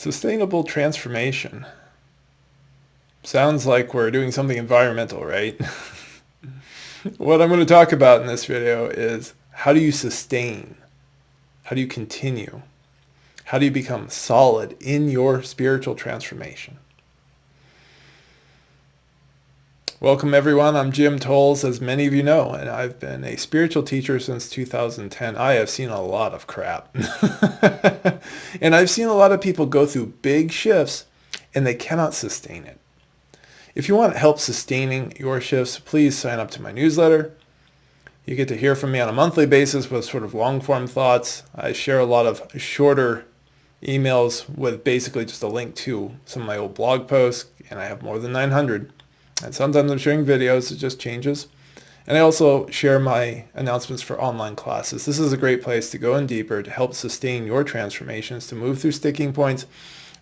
Sustainable transformation. Sounds like we're doing something environmental, right? What I'm going to talk about in this video is how do you sustain? How do you continue? How do you become solid in your spiritual transformation? Welcome everyone, I'm Jim Tolles, as many of you know, and I've been a spiritual teacher since 2010. I have seen a lot of crap. And I've seen a lot of people go through big shifts and they cannot sustain it. If you want help sustaining your shifts, please sign up to my newsletter. You get to hear from me on a monthly basis with sort of long-form thoughts. I share a lot of shorter emails with basically just a link to some of my old blog posts, and I have more than 900. And sometimes I'm sharing videos, it just changes. And I also share my announcements for online classes. This is a great place to go in deeper to help sustain your transformations, to move through sticking points.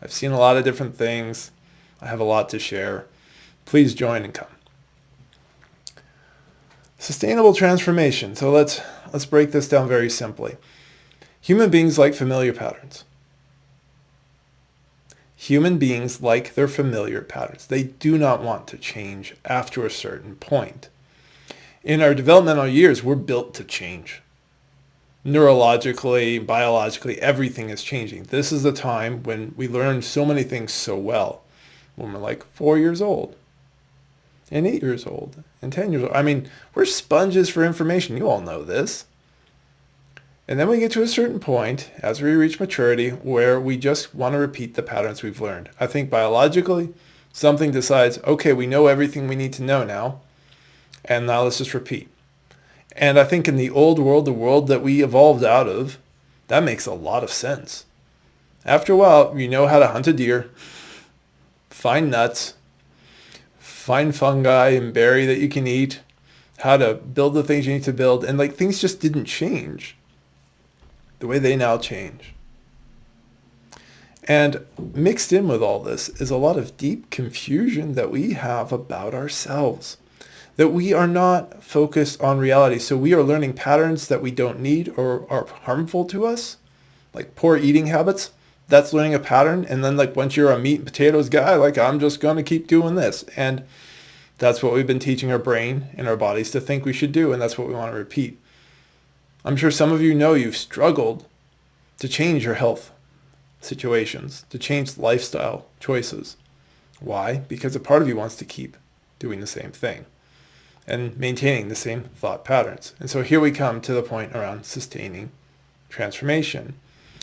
I've seen a lot of different things. I have a lot to share. Please join and come. Sustainable transformation. So let's break this down very simply. Human beings like familiar patterns. Human beings like their familiar patterns. They do not want to change after a certain point. In our developmental years, we're built to change. Neurologically, biologically, everything is changing. This is the time when we learn so many things so well. When we're like 4 years old, and 8 years old, and 10 years old. I mean, we're sponges for information. You all know this. And then we get to a certain point, as we reach maturity, where we just want to repeat the patterns we've learned. I think biologically, something decides, okay, we know everything we need to know now, and now let's just repeat. And I think in the old world, the world that we evolved out of, that makes a lot of sense. After a while, you know how to hunt a deer, find nuts, find fungi and berry that you can eat, how to build the things you need to build, and like things just didn't change the way they now change. And mixed in with all this is a lot of deep confusion that we have about ourselves, that we are not focused on reality. So we are learning patterns that we don't need or are harmful to us, like poor eating habits. That's learning a pattern. And then like once you're a meat and potatoes guy, like I'm just going to keep doing this. And that's what we've been teaching our brain and our bodies to think we should do. And that's what we want to repeat. I'm sure some of you know you've struggled to change your health situations, to change lifestyle choices. Why? Because a part of you wants to keep doing the same thing and maintaining the same thought patterns. And so here we come to the point around sustaining transformation.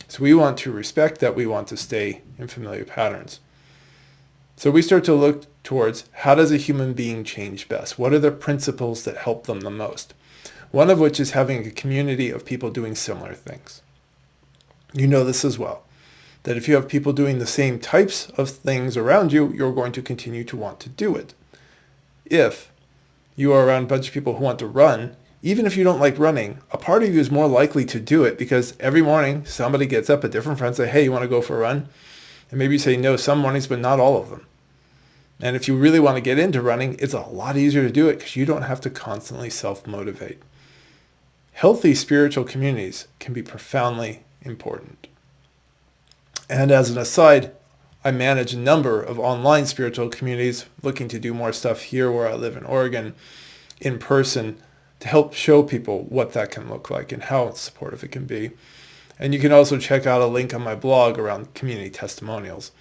So we want to respect that, we want to stay in familiar patterns. So we start to look towards how does a human being change best? What are the principles that help them the most? One of which is having a community of people doing similar things. You know this as well, that if you have people doing the same types of things around you, you're going to continue to want to do it. If you are around a bunch of people who want to run, even if you don't like running, a part of you is more likely to do it because every morning somebody gets up at different friends and say, hey, you want to go for a run? And maybe you say no some mornings, but not all of them. And if you really want to get into running, it's a lot easier to do it because you don't have to constantly self-motivate. Healthy spiritual communities can be profoundly important. And as an aside, I manage a number of online spiritual communities, looking to do more stuff here where I live in Oregon, in person, to help show people what that can look like and how supportive it can be. And you can also check out a link on my blog around community testimonials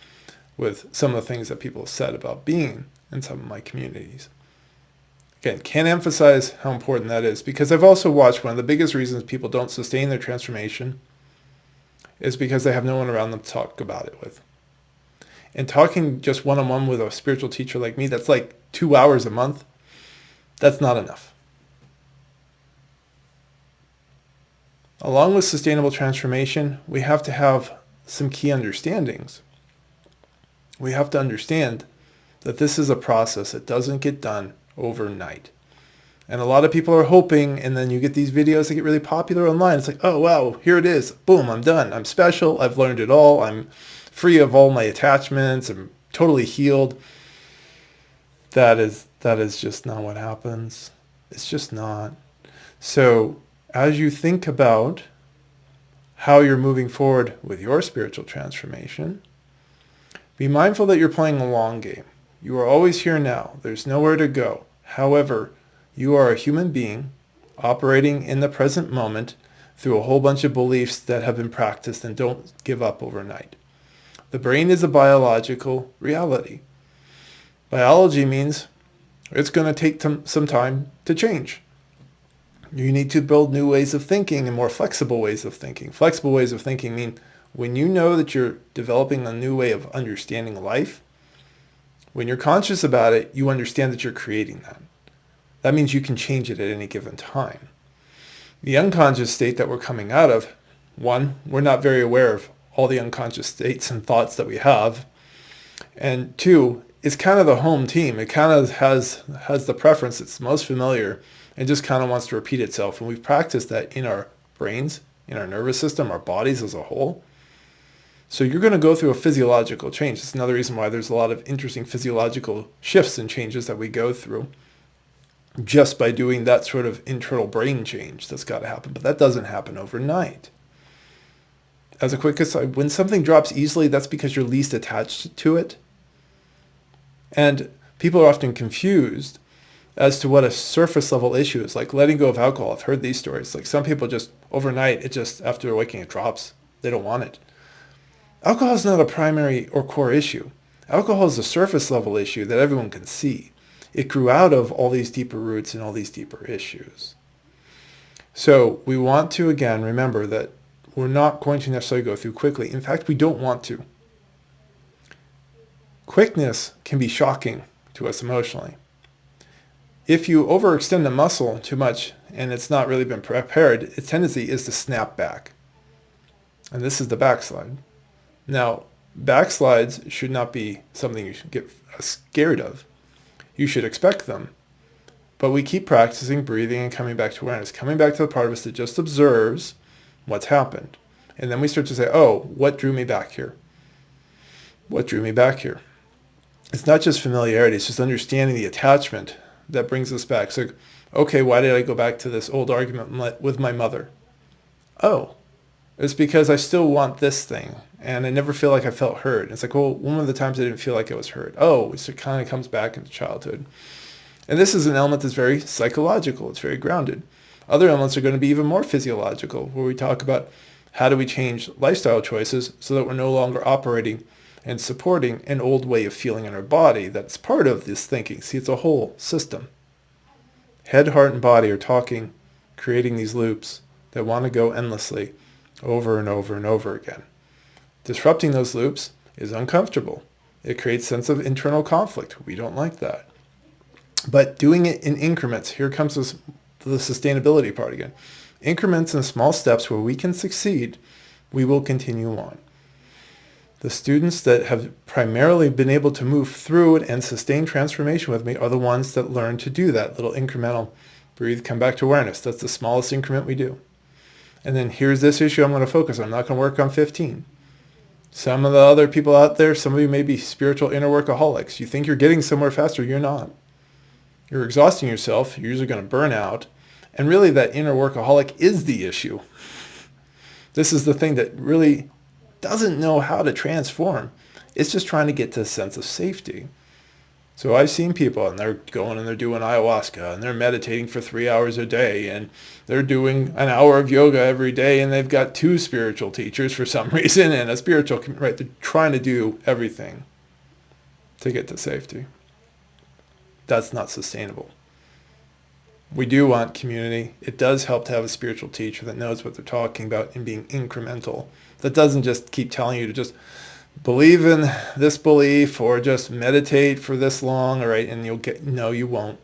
with some of the things that people have said about being in some of my communities. Again, can't emphasize how important that is because I've also watched one of the biggest reasons people don't sustain their transformation is because they have no one around them to talk about it with. And talking just one-on-one with a spiritual teacher like me, that's like 2 hours a month. That's not enough. Along with sustainable transformation, we have to have some key understandings. We have to understand that this is a process. It doesn't get done overnight. And a lot of people are hoping, and then you get these videos that get really popular online. It's like, oh, wow, here it is. Boom, I'm done. I'm special. I've learned it all. I'm free of all my attachments. I'm totally healed. That is just not what happens. It's just not. So as you think about how you're moving forward with your spiritual transformation, Be mindful that you're playing a long game. You are always here now. There's nowhere to go. However, you are a human being operating in the present moment through a whole bunch of beliefs that have been practiced and don't give up overnight. The brain is a biological reality. Biology means it's going to take some time to change. You need to build new ways of thinking and more flexible ways of thinking. Flexible ways of thinking mean when you know that you're developing a new way of understanding life, when you're conscious about it, you understand that you're creating that. That means you can change it at any given time. The unconscious state that we're coming out of, one, we're not very aware of all the unconscious states and thoughts that we have. And two, it's kind of the home team. It kind of has the preference. It's most familiar and just kind of wants to repeat itself. And we've practiced that in our brains, in our nervous system, our bodies as a whole. So you're going to go through a physiological change. It's another reason why there's a lot of interesting physiological shifts and changes that we go through just by doing that sort of internal brain change that's got to happen. But that doesn't happen overnight. As a quick aside, when something drops easily, that's because you're least attached to it. And people are often confused as to what a surface level issue is, like letting go of alcohol. I've heard these stories. Like some people just overnight, it just after waking it drops. They don't want it. Alcohol is not a primary or core issue. Alcohol is a surface level issue that everyone can see. It grew out of all these deeper roots and all these deeper issues. So we want to, again, remember that we're not going to necessarily go through quickly. In fact, we don't want to. Quickness can be shocking to us emotionally. If you overextend the muscle too much and it's not really been prepared, its tendency is to snap back. And this is the backslide. Now, backslides should not be something you should get scared of. You should expect them. But we keep practicing breathing and coming back to awareness, coming back to the part of us that just observes what's happened. And then we start to say, oh, what drew me back here? What drew me back here? It's not just familiarity, it's just understanding the attachment that brings us back. So, okay, why did I go back to this old argument with my mother? Oh, it's because I still want this thing, and I never feel like I felt heard. It's like, well, one of the times I didn't feel like I was heard. Oh, so it kind of comes back into childhood. And this is an element that's very psychological. It's very grounded. Other elements are going to be even more physiological, where we talk about how do we change lifestyle choices so that we're no longer operating and supporting an old way of feeling in our body that's part of this thinking. See, it's a whole system. Head, heart, and body are talking, creating these loops that want to go endlessly over and over and over again. Disrupting those loops is uncomfortable. It creates a sense of internal conflict. We don't like that. But doing it in increments, here comes the sustainability part again. Increments and small steps where we can succeed, we will continue on. The students that have primarily been able to move through it and sustain transformation with me are the ones that learn to do that little incremental breathe, come back to awareness. That's the smallest increment we do. And then here's this issue I'm going to focus on. I'm not going to work on 15. Some of the other people out there, some of you may be spiritual inner workaholics. You think you're getting somewhere faster. You're not. You're exhausting yourself. You're usually going to burn out. And really that inner workaholic is the issue. This is the thing that really doesn't know how to transform. It's just trying to get to a sense of safety. So I've seen people and they're going and they're doing ayahuasca and they're meditating for 3 hours a day and they're doing an hour of yoga every day and they've got 2 spiritual teachers for some reason and a spiritual, right? They're trying to do everything to get to safety. That's not sustainable. We do want community. It does help to have a spiritual teacher that knows what they're talking about and being incremental. That doesn't just keep telling you to just believe in this belief or just meditate for this long, all right, and you'll get, no, you won't.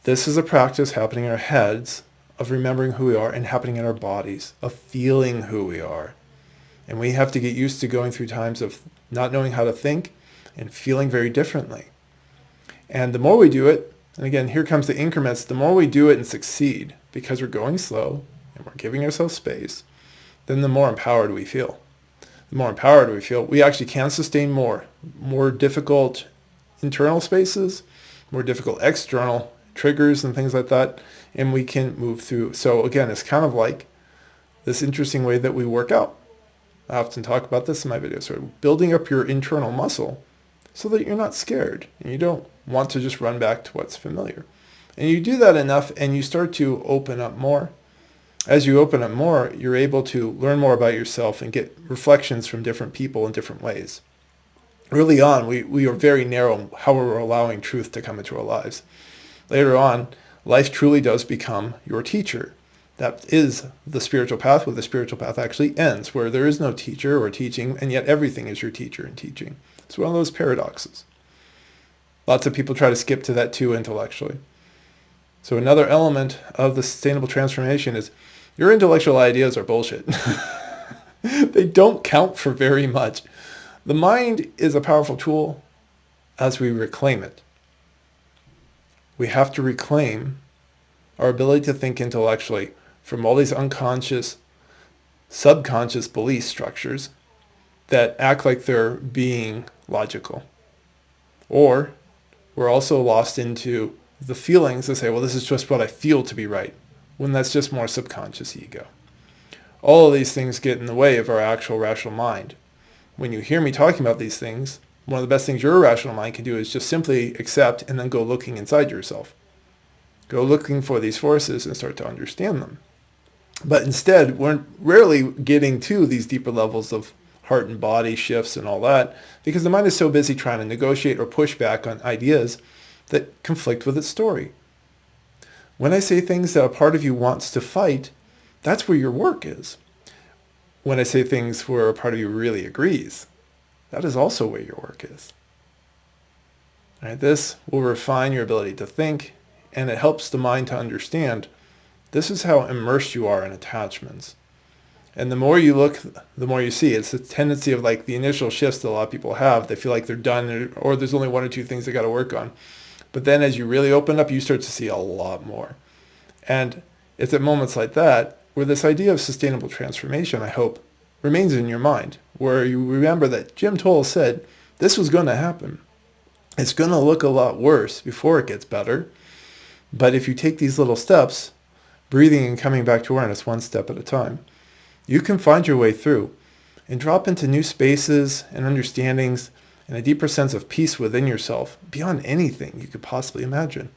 This is a practice happening in our heads of remembering who we are and happening in our bodies, of feeling who we are. And we have to get used to going through times of not knowing how to think and feeling very differently. And the more we do it, and again, here comes the increments, the more we do it and succeed, because we're going slow and we're giving ourselves space, then the more empowered we feel. The more empowered we feel, we actually can sustain more difficult internal spaces, more difficult external triggers and things like that, and we can move through. So again, it's kind of like this interesting way that we work out. I often talk about this in my videos, sort of building up your internal muscle so that you're not scared and you don't want to just run back to what's familiar. And you do that enough and you start to open up more. As you open up more, you're able to learn more about yourself and get reflections from different people in different ways. Early on, we are very narrow in how we're allowing truth to come into our lives. Later on, life truly does become your teacher. That is the spiritual path, where the spiritual path actually ends, where there is no teacher or teaching, and yet everything is your teacher and teaching. It's one of those paradoxes. Lots of people try to skip to that too intellectually. So another element of the sustainable transformation is your intellectual ideas are bullshit. They don't count for very much. The mind is a powerful tool as we reclaim it. We have to reclaim our ability to think intellectually from all these unconscious, subconscious belief structures that act like they're being logical. Or we're also lost into the feelings that say, well, this is just what I feel to be right, when that's just more subconscious ego. All of these things get in the way of our actual rational mind. When you hear me talking about these things, one of the best things your rational mind can do is just simply accept and then go looking inside yourself. Go looking for these forces and start to understand them. But instead, we're rarely getting to these deeper levels of heart and body shifts and all that, because the mind is so busy trying to negotiate or push back on ideas that conflict with its story. When I say things that a part of you wants to fight, that's where your work is. When I say things where a part of you really agrees, that is also where your work is. All right, this will refine your ability to think, and it helps the mind to understand this is how immersed you are in attachments. And the more you look, the more you see. It's a tendency of like the initial shifts that a lot of people have. They feel like they're done, or there's only one or two things they got to work on. But then as you really open up, you start to see a lot more. And it's at moments like that where this idea of sustainable transformation, I hope, remains in your mind, where you remember that Jim Toll said this was going to happen. It's going to look a lot worse before it gets better. But if you take these little steps, breathing and coming back to awareness one step at a time, you can find your way through and drop into new spaces and understandings and a deeper sense of peace within yourself beyond anything you could possibly imagine.